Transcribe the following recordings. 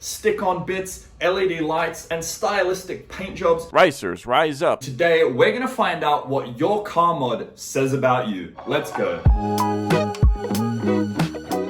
stick-on bits, LED lights, and stylistic paint jobs. Racers, rise up. Today, we're gonna find out what your car mod says about you. Let's go.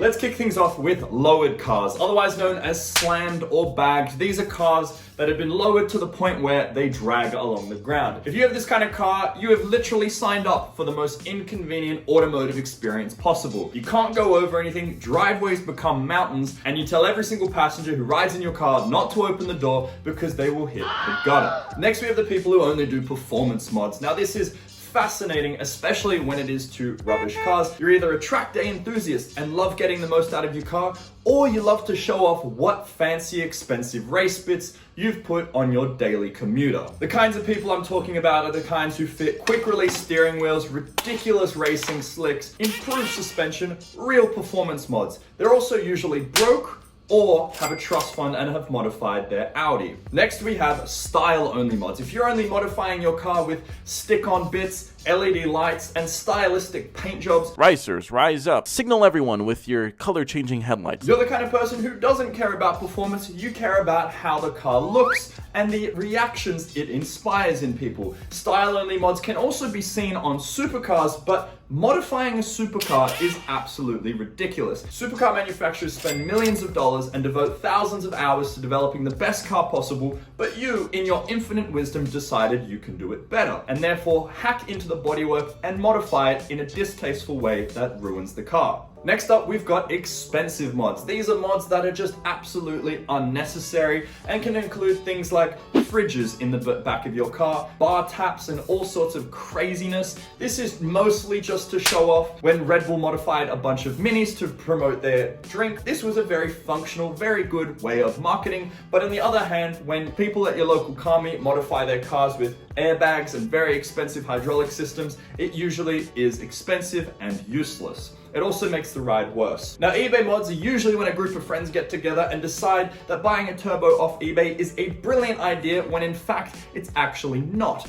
Let's kick things off with lowered cars, otherwise known as slammed or bagged. These are cars that have been lowered to the point where they drag along the ground. If you have this kind of car, you have literally signed up for the most inconvenient automotive experience possible. You can't go over anything, driveways become mountains, and you tell every single passenger who rides in your car not to open the door because they will hit the gutter. Next, we have the people who only do performance mods. Now, this is fascinating, especially when it is to rubbish cars. You're either a track day enthusiast and love getting the most out of your car, or you love to show off what fancy, expensive race bits you've put on your daily commuter. The kinds of people I'm talking about are the kinds who fit quick release steering wheels, ridiculous racing slicks, improved suspension, real performance mods. They're also usually broke or have a trust fund and have modified their Audi. Next, we have style-only mods. If you're only modifying your car with stick-on bits, LED lights, and stylistic paint jobs, Racers, rise up. Signal everyone with your color-changing headlights. you're the kind of person who doesn't care about performance, you care about how the car looks and the reactions it inspires in people. Style-only mods can also be seen on supercars, but modifying a supercar is absolutely ridiculous. Supercar manufacturers spend millions of dollars and devote thousands of hours to developing the best car possible, but you, in your infinite wisdom, decided you can do it better, and therefore hack into the bodywork and modify it in a distasteful way that ruins the car. Next up, we've got expensive mods. These are mods that are just absolutely unnecessary and can include things like fridges in the back of your car, bar taps, and all sorts of craziness. This is mostly just to show off. When Red Bull modified a bunch of minis to promote their drink, this was a very functional, very good way of marketing. But on the other hand, when people at your local car meet modify their cars with airbags and very expensive hydraulic systems, it usually is expensive and useless. It also makes the ride worse. Now, eBay mods are usually when a group of friends get together and decide that buying a turbo off eBay is a brilliant idea when in fact it's actually not.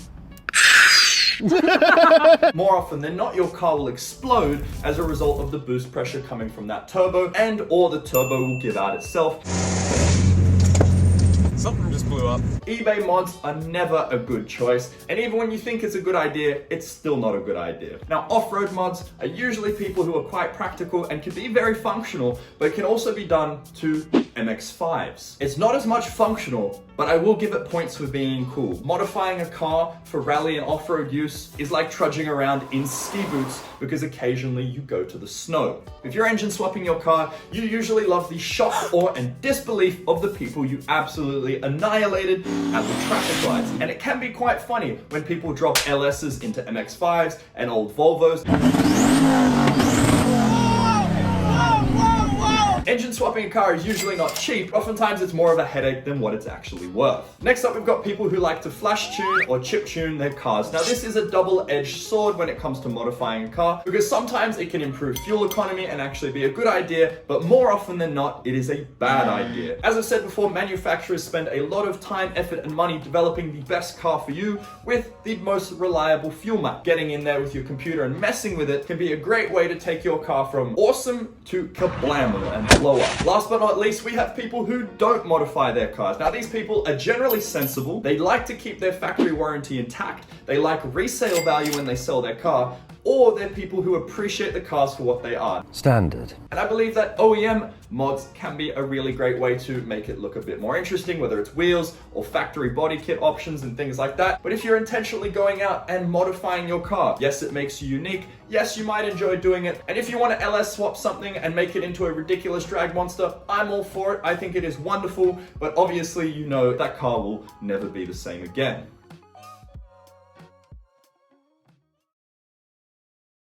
More often than not, your car will explode as a result of the boost pressure coming from that turbo, and or the turbo will give out itself. Something just blew up. eBay mods are never a good choice, and even when you think it's a good idea, it's still not a good idea. Now, off-road mods are usually people who are quite practical and can be very functional, but can also be done to MX-5s. It's not as much functional, but I will give it points for being cool. Modifying a car for rally and off-road use is like trudging around in ski boots because occasionally you go to the snow. If you're engine swapping your car, you usually love the shock, awe, and disbelief of the people you absolutely annihilated at the traffic lights. And it can be quite funny when people drop LSs into MX-5s and old Volvos. Engine swapping a car is usually not cheap. Oftentimes it's more of a headache than what it's actually worth. Next up, we've got people who like to flash tune or chip tune their cars. Now, this is a double-edged sword when it comes to modifying a car, because sometimes it can improve fuel economy and actually be a good idea, but more often than not, it is a bad idea. As I've said before, manufacturers spend a lot of time, effort, and money developing the best car for you with the most reliable fuel map. Getting in there with your computer and messing with it can be a great way to take your car from awesome to kablammo and blow up. Last but not least, we have people who don't modify their cars. Now, these people are generally sensible. They like to keep their factory warranty intact. They like resale value when they sell their car, or they're people who appreciate the cars for what they are. Standard. And I believe that OEM mods can be a really great way to make it look a bit more interesting, whether it's wheels or factory body kit options and things like that. But if you're intentionally going out and modifying your car, yes, it makes you unique. Yes, you might enjoy doing it. And if you want to LS swap something and make it into a ridiculous drag monster, I'm all for it. I think it is wonderful, but obviously you know that car will never be the same again.